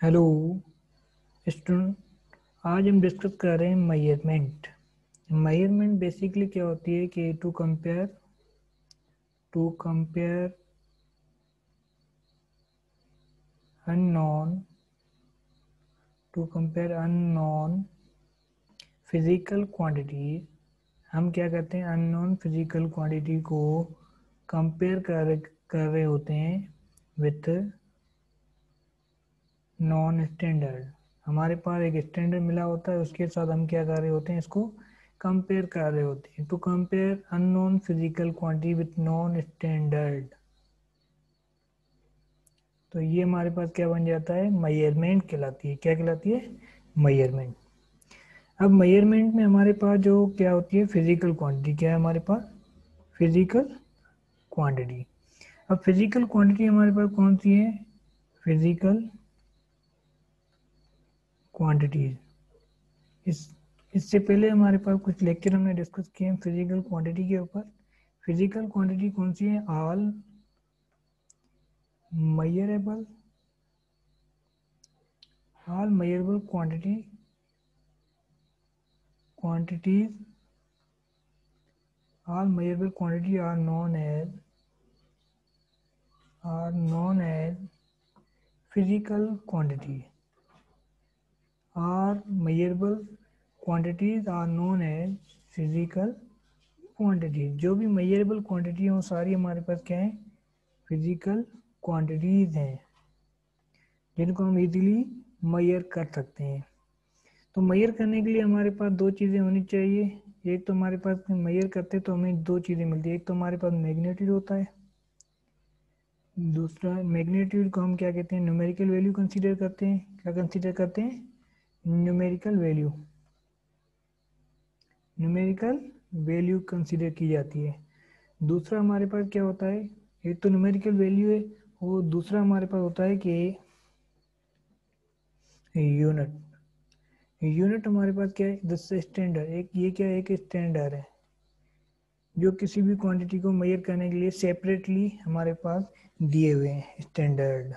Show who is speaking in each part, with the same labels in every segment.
Speaker 1: Hello student. आज हम discuss कर रहे हैं मेजरमेंट। मेजरमेंट बेसिकली क्या होती है कि to compare unknown unknown physical quantities. हम क्या करते हैं, अननोन फिजिकल क्वांटिटी को कंपेयर कर रहे होते हैं विथ नॉन स्टैंडर्ड। हमारे पास एक स्टैंडर्ड मिला होता है, उसके साथ हम क्या कर रहे होते हैं, इसको कंपेयर कर रहे होते हैं। To compare unknown physical quantity with non standard, तो ये हमारे पास क्या बन जाता है, मेजरमेंट कहलाती है। क्या कहलाती है? मेजरमेंट। अब मेजरमेंट में हमारे पास जो क्या होती है, फिजिकल क्वांटिटी। क्या है हमारे पास? Physical quantity. अब फिजिकल क्वांटिटी हमारे पास कौन सी है? Physical quantities. इस इससे पहले हमारे पास कुछ लेक्चर हमने डिस्कस किए हैं फिजिकल क्वांटिटी के ऊपर। फिजिकल क्वांटिटी कौन सी है? All measurable quantity quantities all measurable quantity are known as physical quantity. Are measurable quantities are known as physical quantity. जो भी मेजरेबल क्वांटिटी है वो सारी हमारे पास क्या है? फिजिकल क्वांटिटीज हैं, जिनको हम इजीली मेजर कर सकते हैं। तो मेजर करने के लिए हमारे पास दो चीज़ें होनी चाहिए। एक तो हमारे पास मेजर करते तो हमें दो चीज़ें मिलती है। एक तो हमारे पास मैग्नीट्यूड होता है, दूसरा मैग्नीट्यूड को हम क्या कहते हैं, न्यूमेरिकल वैल्यू कंसीडर करते हैं। क्या कंसीडर करते हैं? Numerical value. Numerical value consider की जाती है। दूसरा हमारे पास क्या होता है, एक तो न्यूमेरिकल वैल्यू है, और दूसरा हमारे पास होता है कि यूनिट। यूनिट हमारे पास क्या है? जैसे स्टैंडर्ड। एक ये क्या है, एक स्टैंडर्ड है जो किसी भी क्वांटिटी को मेजर करने के लिए सेपरेटली हमारे पास दिए हुए हैं, स्टैंडर्ड।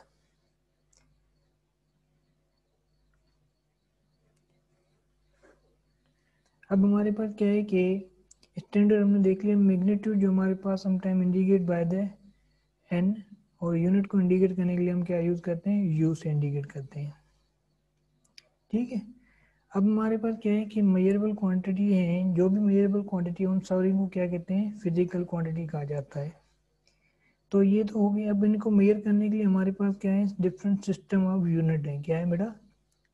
Speaker 1: अब हमारे पास क्या है कि स्टैंडर्ड हमने देख लिया। मैग्नीट्यूड जो हमारे पास sometime indicate by the n, और यूनिट को इंडिकेट करने के लिए हम क्या यूज करते हैं? यू से इंडिकेट करते हैं। ठीक है। अब हमारे पास क्या है कि मेजरेबल क्वांटिटी है, जो भी मेजरेबल क्वांटिटी है उन सभी को क्या कहते हैं? फिजिकल क्वांटिटी कहा जाता है। तो ये तो हो गया। अब इनको मेजर करने के लिए हमारे पास क्या है? डिफरेंट सिस्टम ऑफ यूनिट है। क्या है बेटा?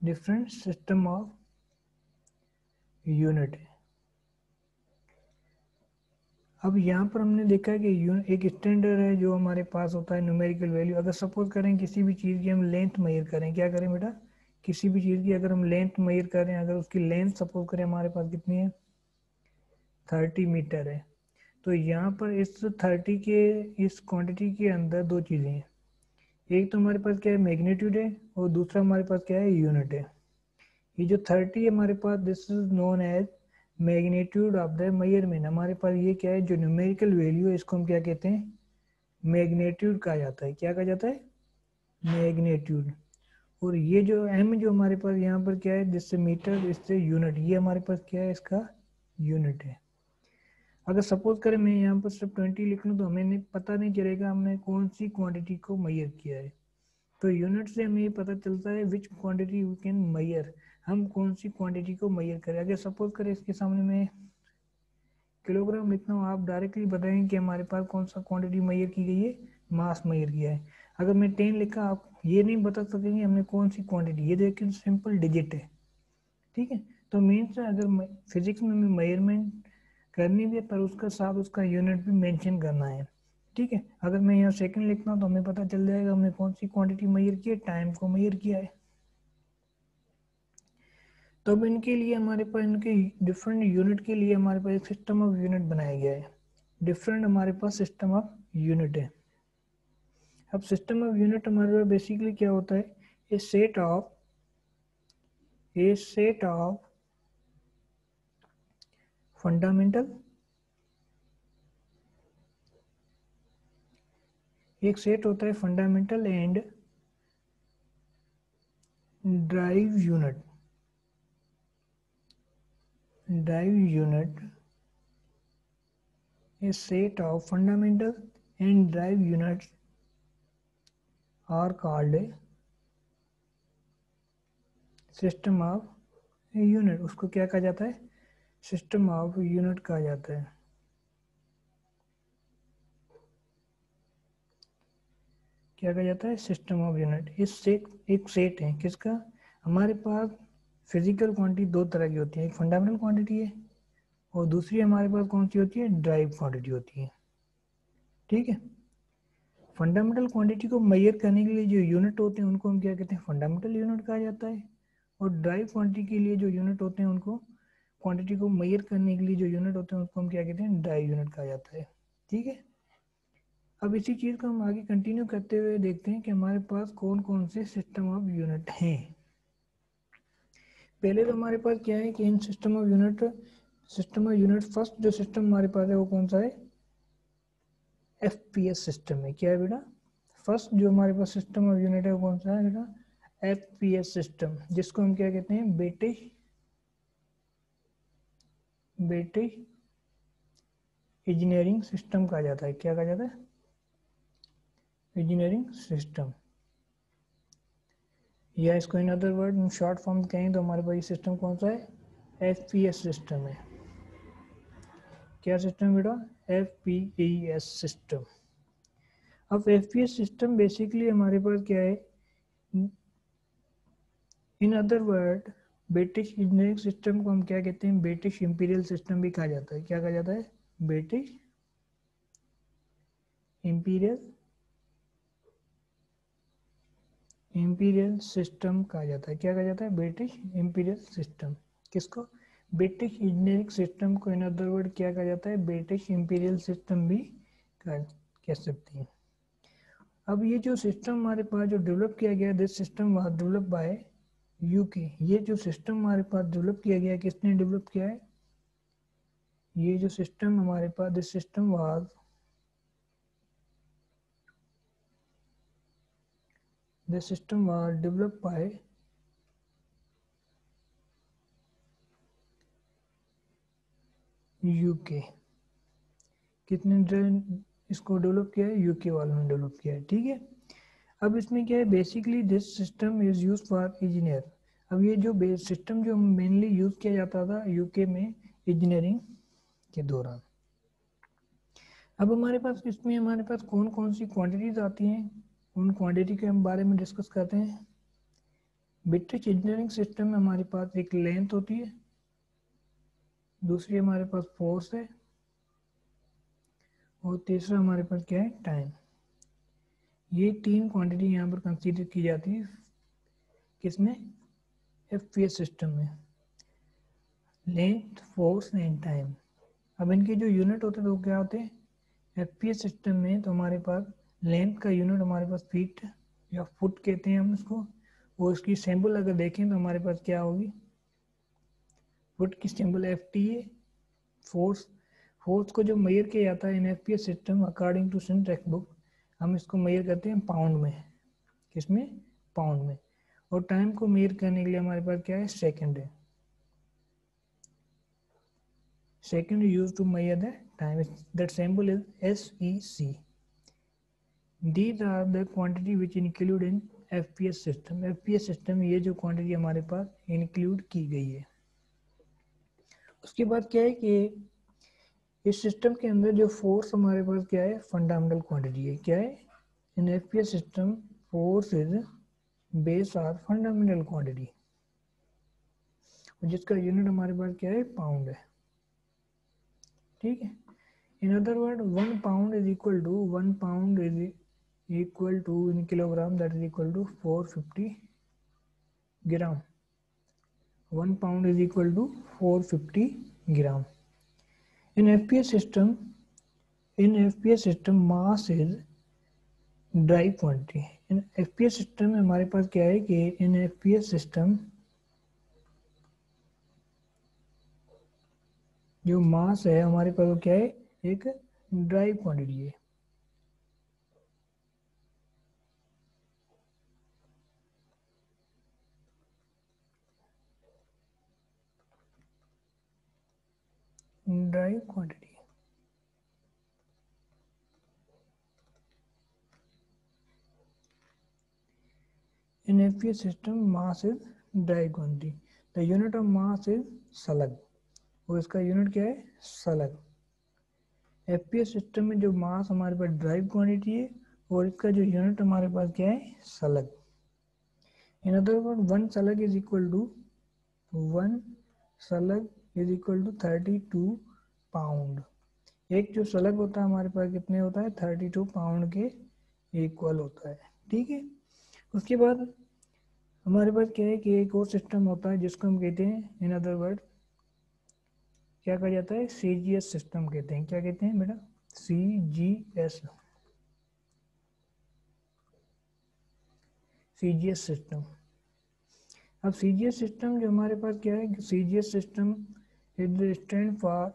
Speaker 1: डिफरेंट सिस्टम ऑफ यूनिट है। अब यहाँ पर हमने देखा है कि एक स्टैंडर्ड है जो हमारे पास होता है न्यूमेरिकल वैल्यू। अगर सपोज करें किसी भी चीज़ की हम लेंथ मेजर करें, क्या करें बेटा? किसी भी चीज़ की अगर हम लेंथ मेजर करें, अगर उसकी लेंथ सपोज करें हमारे पास कितनी है, 30 मीटर है, तो यहाँ पर इस 30 के इस क्वांटिटी के अंदर दो चीज़ें हैं। एक तो हमारे पास क्या है? मैग्नीट्यूड है, और दूसरा हमारे पास क्या है? यूनिट है। ये जो 30 है हमारे पास, this is known as magnitude of the measurement. हमारे पास ये क्या है, जो न्यूमेरिकल वैल्यू है इसको हम क्या कहते हैं? मैग्नीट्यूड कहा जाता है। क्या कहा जाता है? मैग्नीट्यूड। और ये जो एम जो हमारे पास यहाँ पर क्या है, जिससे मीटर, इससे यूनिट, ये हमारे पास क्या है? इसका यूनिट है। अगर सपोज करें मैं यहाँ पर सिर्फ 20 लिख लूँ तो हमें नहीं पता नहीं चलेगा हमने कौन सी क्वांटिटी को मेजर किया है। तो यूनिट से हमें ये पता चलता है which quantity we can measure, हम कौन सी क्वांटिटी को मेजर करें। अगर सपोज करें इसके सामने मैं किलोग्राम लिखता हूँ, आप डायरेक्टली बताएंगे कि हमारे पास कौन सा क्वांटिटी मेजर की गई है, मास मेजर किया है। अगर मैं 10 लिखा, आप ये नहीं बता सकेंगे हमने कौन सी क्वांटिटी, ये देखिए सिंपल डिजिट है। ठीक है। तो मीन्स अगर फिजिक्स में हमें मेजरमेंट करनी भी है, पर उसका साथ उसका यूनिट भी मेंशन करना है। ठीक है। अगर मैं यहाँ सेकंड लिखता हूँ तो हमें पता चल जाएगा हमने कौन सी क्वांटिटी मेजर की है, टाइम को मेजर किया है। तो अब इनके लिए हमारे पास, इनके डिफरेंट यूनिट के लिए हमारे पास एक सिस्टम ऑफ यूनिट बनाया गया है। डिफरेंट हमारे पास सिस्टम ऑफ यूनिट है। अब सिस्टम ऑफ यूनिट हमारे पास बेसिकली क्या होता है, ए सेट ऑफ फंडामेंटल, एक सेट होता है fundamental and drive unit a set of fundamental and drive units are called a system of unit. उसको क्या कहा जाता है? सिस्टम ऑफ यूनिट कहा जाता है। क्या कहा जाता है? System of unit. इस सेट एक सेट है किसका? हमारे पास फिजिकल क्वांटिटी दो तरह की होती है, एक फंडामेंटल क्वांटिटी है और दूसरी हमारे पास कौन सी होती है? ड्राइव क्वांटिटी होती है। ठीक है, फंडामेंटल क्वांटिटी को मेजर करने के लिए जो यूनिट होते हैं उनको हम क्या कहते हैं? फंडामेंटल यूनिट कहा जाता है। और ड्राइव क्वांटिटी के लिए जो यूनिट होते हैं उनको, क्वांटिटी को मेजर करने के लिए जो यूनिट होते हैं उसको हम क्या कहते हैं? ड्राइव यूनिट कहा जाता है। ठीक है, अब इसी चीज़ को हम आगे कंटिन्यू करते हुए देखते हैं कि हमारे पास कौन कौन से सिस्टम ऑफ यूनिट हैं। पहले तो हमारे पास क्या है कि इन सिस्टम ऑफ यूनिट फर्स्ट जो सिस्टम हमारे पास है वो कौन सा है? एफपीएस सिस्टम है। क्या है बेटा? फर्स्ट जो हमारे पास सिस्टम ऑफ यूनिट है वो कौन सा है बेटा? एफपीएस सिस्टम, जिसको हम क्या कहते हैं? ब्रिटिश इंजीनियरिंग सिस्टम कहा जाता है। क्या कहा जाता है? इंजीनियरिंग सिस्टम, या इसको इन अदर वर्ड शॉर्ट फॉर्म कहें तो हमारे पास ये सिस्टम कौन सा है? एफपीएस सिस्टम है। क्या सिस्टम बेटा? FPS system. अब एफपीएस सिस्टम बेसिकली हमारे पास क्या है? In other word British engineering system को हम क्या कहते हैं? ब्रिटिश इंपीरियल सिस्टम भी कहा जाता है। क्या कहा जाता है? ब्रिटिश इंपीरियल सिस्टम कहा जाता है। क्या कहा जाता है? British imperial system. किसको? ब्रिटिश इंजीनियरिंग सिस्टम को इन अदर वर्ड क्या कहा जाता है? ब्रिटिश इंपीरियल सिस्टम भी कह सकते हैं। अब ये जो सिस्टम हमारे पास जो डेवलप किया गया, this system was develop by UK. ये जो सिस्टम हमारे पास डेवलप किया गया, किसने डेवलप किया है? ये जो सिस्टम हमारे पास, this system was develop by UK. कितने इसको डेवलप किया है? यूके वालों ने डेवलप किया है। ठीक है, अब इसमें क्या है? Basically this system is use for engineer. अब ये जो सिस्टम जो मेनली यूज किया जाता था यूके में इंजीनियरिंग के दौरान। अब हमारे पास इसमें हमारे पास कौन कौन सी क्वांटिटीज आती हैं, उन क्वांटिटी के हम बारे में डिस्कस करते हैं। ब्रिटिश इंजीनियरिंग सिस्टम में हमारे पास एक लेंथ होती है, दूसरी हमारे पास फोर्स है और तीसरा हमारे पास क्या है? टाइम। ये तीन क्वांटिटी यहाँ पर कंसीडर की जाती है किसमें? एफपीएस सिस्टम में, लेंथ, फोर्स एंड टाइम। अब इनके जो यूनिट होते हैं तो क्या होते हैं? एफपीएस सिस्टम में तो हमारे पास लेंथ का यूनिट हमारे पास फीट या फुट कहते हैं हम इसको, और इसकी सिंबल अगर देखें तो हमारे पास क्या होगी? फुट की सिंबल एफटी है। फोर्स को जो मेजर किया जाता है in FPS system according to sun text book, हम इसको मेजर करते हैं पाउंड में। किसमें? पाउंड में। और टाइम को मेजर करने के लिए हमारे पास क्या है? सेकंड है। Second used to measure the time. That symbol is SEC. These are the quantity which include in FPS system. FPS system ये जो क्वांटिटी हमारे पास इंक्लूड की गई है। उसके बाद क्या है कि इस सिस्टम के अंदर जो फोर्स हमारे पास क्या है? फंडामेंटल क्वांटिटी है। क्या है? In FPS system force is base are fundamental quantity, जिसका यूनिट हमारे पास क्या है? पाउंड है। ठीक है, in other word 1 pound is equal to in kilogram, that is equal to 450 gram. 1 pound is equal to 450 gram. In FPS system mass is drive quantity. In FPS system में हमारे पास क्या है कि इन एफपीएस सिस्टम जो मास है हमारे पास वो क्या है? एक ड्राइव क्वांटिटी है। Drive quantity. In FPS system, mass is drive quantity. The unit of mass is slug. और इसका यूनिट क्या है? slug. FPS सिस्टम में जो मास हमारे पास ड्राइव क्वांटिटी है और इसका जो यूनिट हमारे पास क्या है? slug. In other words, one slug is equal to 32 pound. एक जो स्लग होता है हमारे पास कितने होता है? 32 पाउंड के इक्वल होता है। ठीक है। उसके बाद हमारे पास क्या है कि एक और सिस्टम होता है जिसको हम कहते हैं, इन अदर वर्ड क्या कहा जाता है? CGS सिस्टम कहते हैं। क्या कहते हैं बेटा? CGS system. अब CGS सिस्टम जो हमारे पास क्या है? CGS system stand for,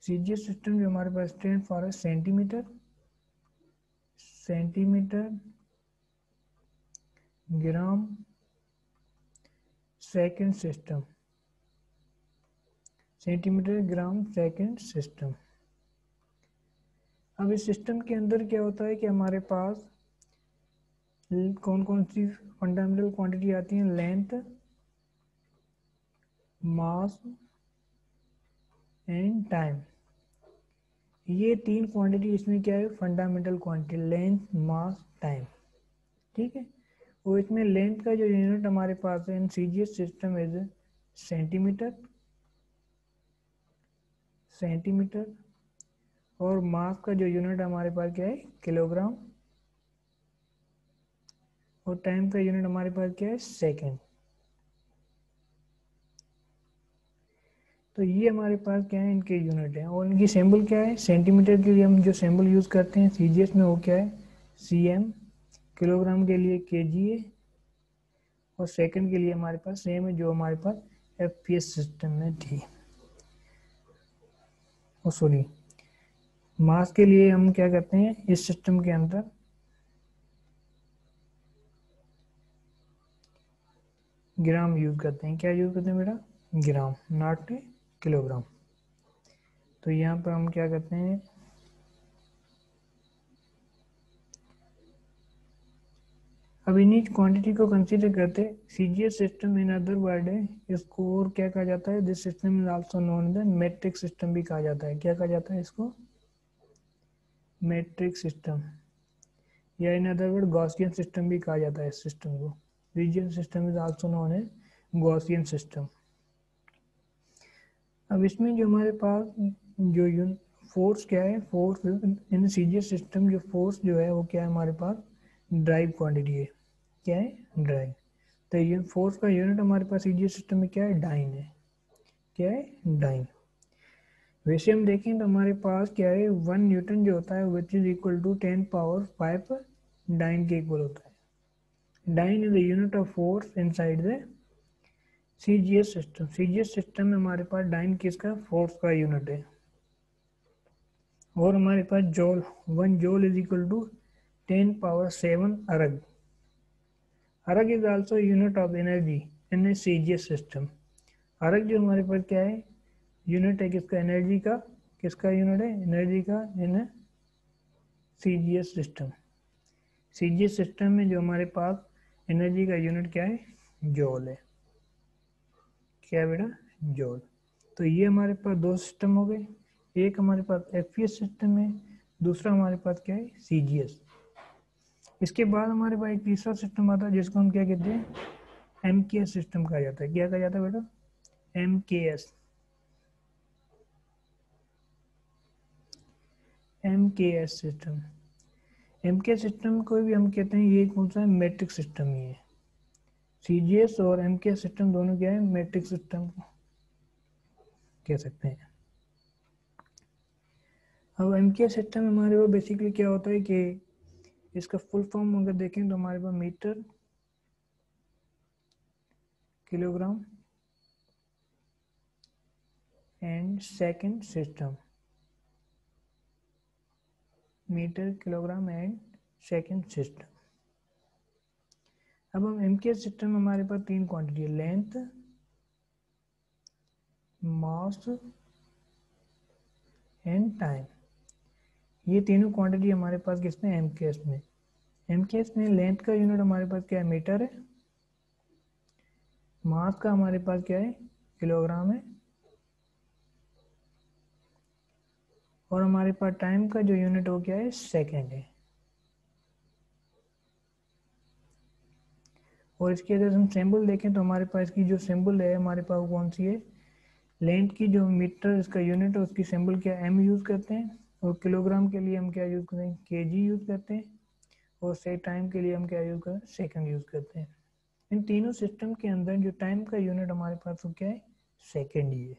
Speaker 1: CGS system जो हमारे पास स्टैंड फॉर है centimetre gram second system. Centimetre gram second system. अब इस सिस्टम के अंदर क्या होता है कि हमारे पास कौन कौन सी फंडामेंटल क्वांटिटी आती हैं? Length, mass and time. ये तीन क्वांटिटी इसमें क्या है? फंडामेंटल क्वांटिटी, लेंथ, मास, टाइम। ठीक है। और इसमें लेंथ का जो यूनिट हमारे पास है इन CGS सिस्टम इज सेंटीमीटर और मास का जो यूनिट हमारे पास क्या है? किलोग्राम। और टाइम का यूनिट हमारे पास क्या है? सेकेंड। तो ये हमारे पास क्या है? इनके यूनिट हैं। और इनकी सिंबल क्या है? सेंटीमीटर के लिए हम जो सिंबल यूज़ करते हैं CGS में वो क्या है? CM। किलोग्राम के लिए KGA। और सेकंड के लिए हमारे पास सेम है जो हमारे पास FPS सिस्टम में थी। और सॉरी, मास के लिए हम क्या करते हैं इस सिस्टम के अंदर? ग्राम यूज करते हैं। क्या यूज करते हैं बेटा? ग्राम, नॉट किलोग्राम। तो यहाँ पर हम क्या करते हैं? अब इन्हीं क्वांटिटी को कंसीडर करते CGS system in other word है, इसको और क्या कहा जाता है? This system is also known the matrix system भी कहा जाता है। क्या कहा जाता है इसको? मैट्रिक्स सिस्टम, या इन अदर वर्ड गॉसियन सिस्टम भी कहा जाता है इस सिस्टम को। Region system is also known है गॉसियन सिस्टम। अब इसमें जो हमारे पास जो फोर्स क्या है? फोर्स इन CGS सिस्टम जो फोर्स जो है वो क्या है हमारे पास? ड्राइव क्वांटिटी है। क्या है? ड्राइव। तो ये फोर्स का यूनिट हमारे पास CGS सिस्टम में क्या है? डाइन है। क्या है? डाइन। वैसे हम देखें तो हमारे पास क्या है? 1 न्यूटन जो होता है which is equal to 10 power 5 dyne के इक्वल होता है। Dyne is the unit of force inside the CGS system. CGS system में हमारे पास डाइन किसका? फोर्स का यूनिट है। और हमारे पास joule, 1 joule is equal to 10 power 7 erg. Erg is also unit of energy in CGS system. Erg जो हमारे पास क्या है? यूनिट है किसका? एनर्जी का। किसका यूनिट है? एनर्जी का इन CGS सिस्टम। CGS सिस्टम में जो हमारे पास एनर्जी का यूनिट क्या है? जॉल है। क्या है बेटा? जॉल। तो ये हमारे पास दो सिस्टम हो गए। एक हमारे पास FPS सिस्टम है, दूसरा हमारे पास क्या है? CGS। इसके बाद हमारे पास एक तीसरा सिस्टम आता है जिसको हम क्या कहते हैं? MKS सिस्टम कहा जाता है। क्या कहा जाता है बेटा? MKS। MKS system. MKS system को भी हम कहते हैं ये कौन सा है? मैट्रिक सिस्टम ही है। CGS और MKS सिस्टम दोनों क्या है? मैट्रिक सिस्टम कह सकते हैं। अब MKS सिस्टम हमारे वो बेसिकली क्या होता है कि इसका फुल फॉर्म अगर देखें तो हमारे पास metre, kilogram and second system. Metre, kilogram and second system. अब हम MKS सिस्टम में हमारे पास तीन क्वांटिटी है, लेंथ, मास एंड टाइम। ये तीनों क्वांटिटी हमारे पास किसमें, एमकेएस में। एमकेएस में लेंथ का यूनिट हमारे पास क्या है, मीटर है। मास का हमारे पास क्या है, किलोग्राम है। और हमारे पास टाइम का जो यूनिट हो क्या है, सेकेंड है। और इसकी अगर हम सिंबल देखें तो हमारे पास की जो सिंबल है हमारे पास कौन सी है, लेंथ की जो मीटर इसका यूनिट है उसकी सिंबल क्या, एम यूज़ करते हैं। और किलोग्राम के लिए हम क्या यूज़ करते हैं, केजी यूज़ करते हैं। और से टाइम के लिए हम क्या यूज़ करते हैं, सेकंड यूज़ करते हैं। इन तीनों सिस्टम के अंदर जो टाइम का यूनिट हमारे पास वो क्या है, सेकेंड ही है।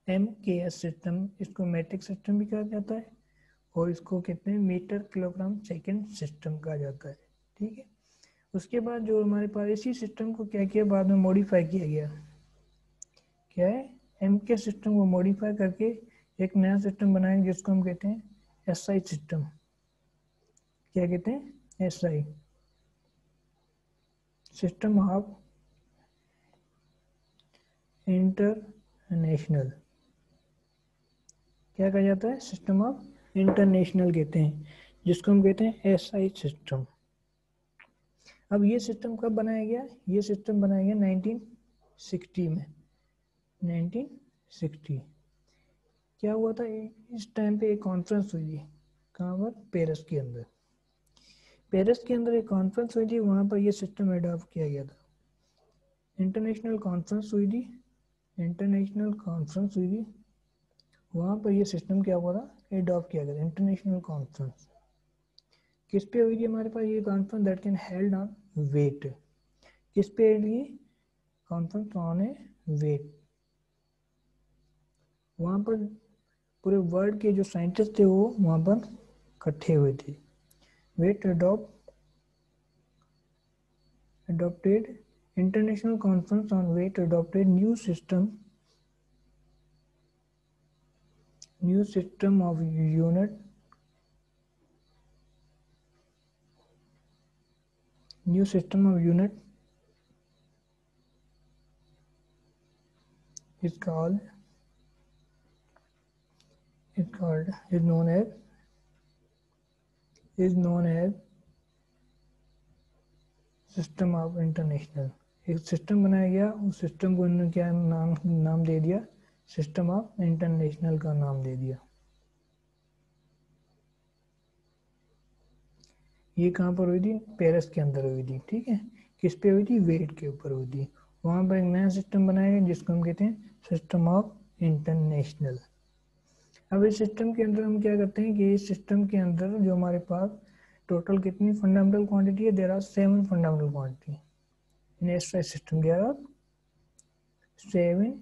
Speaker 1: एम के एस सिस्टम, इसको मैट्रिक सिस्टम भी कहा जाता है। और इसको कहते हैं मीटर किलोग्राम सेकेंड सिस्टम कहा जाता है। ठीक है। उसके बाद जो हमारे पास इसी सिस्टम को क्या किया, बाद में मॉडिफाई किया गया। क्या है, एम के सिस्टम को मॉडिफाई करके एक नया सिस्टम बनाएंगे जिसको हम कहते हैं एसआई सिस्टम। क्या कहते हैं, एसआई सिस्टम ऑफ इंटरनेशनल। क्या कहा जाता है, सिस्टम ऑफ इंटरनेशनल कहते हैं, जिसको हम कहते हैं एसआई सिस्टम। अब ये सिस्टम कब बनाया गया, ये सिस्टम बनाया गया 1960 में। 1960 क्या हुआ था, इस टाइम पे एक कॉन्फ्रेंस हुई थी। कहाँ पर, पेरिस के अंदर। पेरिस के अंदर एक कॉन्फ्रेंस हुई थी, वहाँ पर ये सिस्टम एडॉप्ट किया गया था। इंटरनेशनल कॉन्फ्रेंस हुई थी, इंटरनेशनल कॉन्फ्रेंस हुई थी, वहाँ पर ये सिस्टम क्या हुआ था, एडॉप्ट किया गया था। इंटरनेशनल कॉन्फ्रेंस किस पे हुई थी हमारे पास ये conference, that can held on weight. किस पे हुई, कॉन्फ्रेंस ऑन ए वेट। वहाँ पर पूरे वर्ल्ड के जो साइंटिस्ट थे वो वहाँ पर इकट्ठे हुए थे। Weight adopted international conference on weight adopted new system of unit new system of unit is called is known as system of international. एक सिस्टम बनाया गया, उस सिस्टम को इन्होंने क्या नाम दे दिया, सिस्टम ऑफ इंटरनेशनल का नाम दे दिया। ये कहाँ पर हुई थी, पेरिस के अंदर हुई थी। ठीक है, किस पे हुई थी, वेट के ऊपर हुई थी। वहाँ पर एक नया सिस्टम बनाया गया जिसको हम कहते हैं सिस्टम ऑफ इंटरनेशनल। अब इस सिस्टम के अंदर हम क्या करते हैं कि इस सिस्टम के अंदर जो हमारे पास टोटल कितनी फंडामेंटल क्वांटिटी है, there are 7 fundamental quantity in SI system. There are 7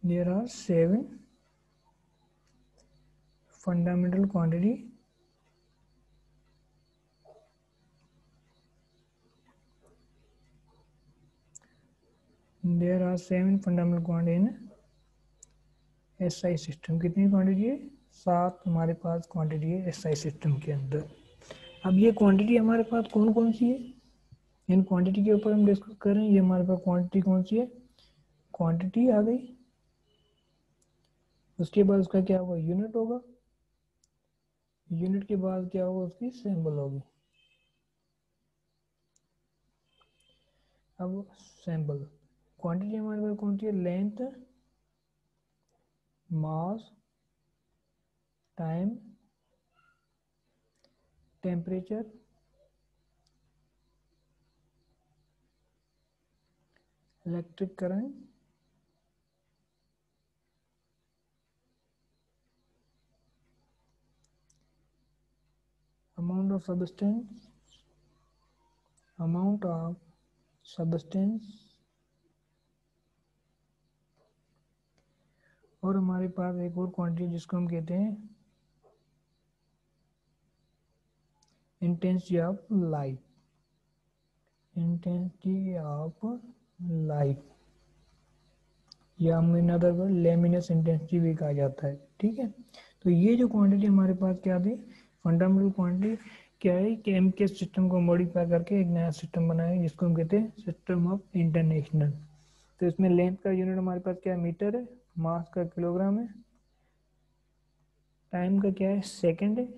Speaker 1: there are 7 fundamental quantity there are 7 fundamental quantity in SI system. कितनी क्वांटिटी है, 7 हमारे पास क्वांटिटी है एसआई सिस्टम के अंदर। अब ये क्वांटिटी हमारे पास कौन कौन सी है, इन क्वांटिटी के ऊपर हम डिस्कस कर रहे हैं। ये हमारे पास क्वांटिटी कौन सी है, क्वांटिटी आ गई। उसके बाद उसका क्या होगा, यूनिट होगा। यूनिट के बाद क्या होगा, उसकी सैंपल होगी। अब सैंपल क्वांटिटी हमारे पास कौन सी है, length, mass, time, temperature, electric current, amount of substance और हमारे पास एक और क्वांटिटी जिसको हम कहते हैं intensity of light. Intensity of light या हम इन अदर वर्ड लेमिनस इंटेंसिटी भी कहा जाता है। ठीक है, तो ये जो क्वांटिटी हमारे पास क्या थी, फंडामेंटल क्वांटिटी क्या है कि एमकेएस सिस्टम को मॉडिफाई करके एक नया सिस्टम बनाया जिसको हम कहते हैं सिस्टम ऑफ इंटरनेशनल। तो इसमें लेंथ का यूनिट हमारे पास क्या है, मीटर है, मास का किलोग्राम है, टाइम का क्या है, सेकंड है,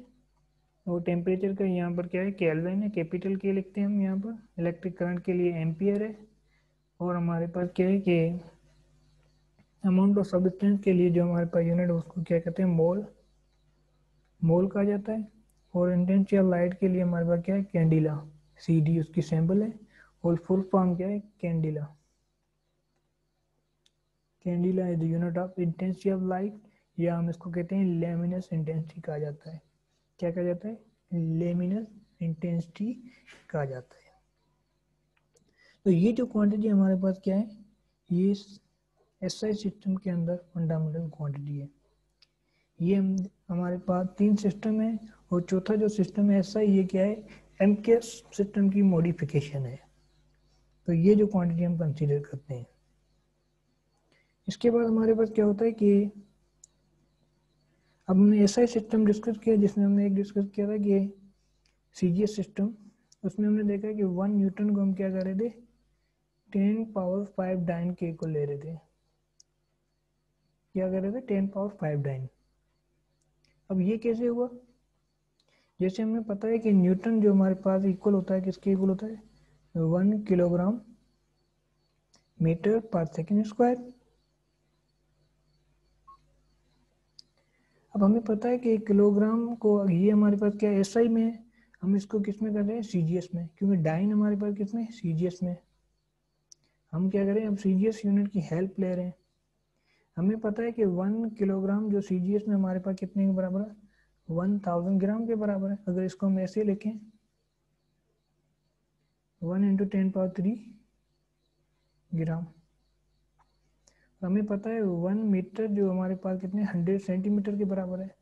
Speaker 1: और टेम्परेचर का यहाँ पर क्या है, केल्विन है, कैपिटल के लिखते हैं हम यहाँ पर। इलेक्ट्रिक करंट के लिए एम्पियर है, और हमारे पास क्या है कि अमाउंट ऑफ सब्सटेंस के लिए जो हमारे पास यूनिट है उसको क्या कहते हैं, मोल, मोल कहा जाता है। और इंटेंसिटी ऑफ लाइट के लिए हमारे पास क्या है, कैंडिला, CD उसकी सैम्पल है, और फुल फॉर्म क्या है, candela. Candela is the unit of intensity of light, या हम इसको कहते हैं लेमिनस इंटेंसिटी कहा जाता है। क्या कहा जाता है, लेमिनस इंटेंसिटी कहा जाता है। तो ये जो क्वांटिटी हमारे पास क्या है, ये SI सिस्टम के अंदर फंडामेंटल क्वांटिटी है। ये हमारे पास 3 सिस्टम है, और चौथा जो सिस्टम है SI, ये क्या है, MKS सिस्टम की मॉडिफिकेशन है। तो ये जो क्वांटिटी हम कंसीडर करते हैं। इसके बाद हमारे पास क्या होता है कि अब हमने SI सिस्टम डिस्कस किया, जिसमें हमने एक डिस्कस किया था कि CGS सिस्टम, उसमें हमने देखा कि 1 न्यूटन को हम क्या कर रहे थे, 10 पावर 5 डाइन के को ले रहे थे। क्या कर रहे थे, 10 पावर 5 डाइन। अब ये कैसे हुआ, जैसे हमें पता है कि न्यूटन जो हमारे पास इक्वल होता है, किसके इक्वल होता है, 1 किलोग्राम मीटर पर सेकेंड स्क्वायर। अब हमें पता है कि किलोग्राम को, ये हमारे पास क्या है, SI में है, हम इसको किस में कर रहे हैं, CGS में, क्योंकि डाइन हमारे पास किस में, CGS में। हम क्या करें, अब CGS यूनिट की हेल्प ले रहे हैं। हमें पता है कि 1 किलोग्राम जो CGS में हमारे पास कितने के बराबर है, 1000 ग्राम के बराबर है। अगर इसको हम ऐसे लिखें, 1 × 10⁻³ ग्राम। हमें पता है 1 मीटर जो हमारे पास कितने, 100 सेंटीमीटर के बराबर है।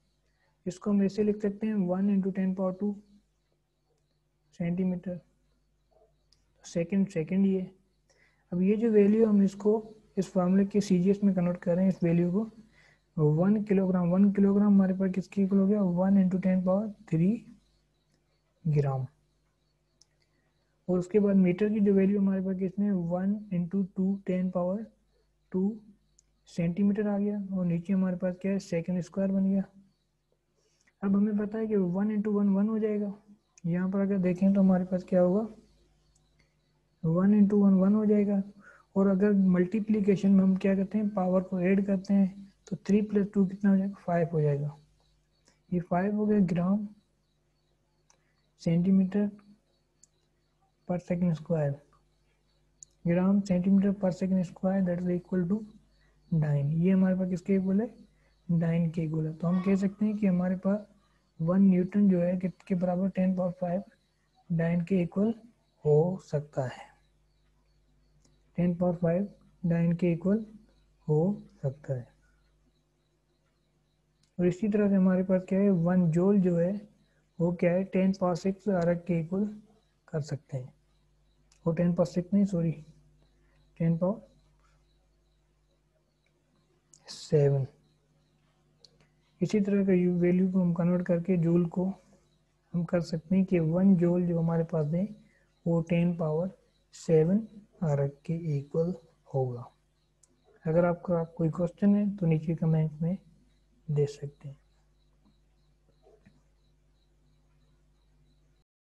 Speaker 1: इसको हम ऐसे लिख सकते हैं, 1 × 10⁻² सेंटीमीटर। सेकंड ये। अब ये जो वैल्यू हम इसको इस फार्मूले के CGS में कन्वर्ट कर रहे हैं, इस वैल्यू को 1 किलोग्राम, 1 किलोग्राम हमारे पास किसके इक्वल हो गया, 1 × 10⁻³ ग्राम। और उसके बाद मीटर की जो वैल्यू हमारे पास कितने, 1 × 10⁻² सेंटीमीटर आ गया, और नीचे हमारे पास क्या है, सेकंड स्क्वायर बन गया। अब हमें पता है कि 1 × 1 1 हो जाएगा। यहाँ पर अगर देखें तो हमारे पास क्या होगा, 1 × 1 1 हो जाएगा। और अगर मल्टीप्लीकेशन में हम क्या करते हैं, पावर को ऐड करते हैं, तो 3 + 2 कितना हो जाएगा, 5 हो जाएगा। ये 5 हो गया gram centimetre per second square, gram centimetre per second square, that is equal to dyne. ये हमारे पास किसके इक्वल है, डाइन के इक्वल है। तो हम कह सकते हैं कि हमारे पास 1 न्यूटन जो है किसके बराबर, 10⁻5 डाइन के इक्वल हो सकता है। 10⁻5 डाइन के इक्वल हो सकता है। और इसी तरह से हमारे पास क्या है, 1 जूल जो है वो क्या है, 10⁻6 आरक के इक्वल कर सकते हैं। वो 10⁻6 नहीं, सॉरी, 10⁻7। इसी तरह का वैल्यू को हम कन्वर्ट करके जूल को हम कर सकते हैं कि 1 जूल जो हमारे पास है वो 10⁻7 आरक के इक्वल होगा। अगर आपका कोई क्वेश्चन है तो नीचे कमेंट में दे सकते हैं।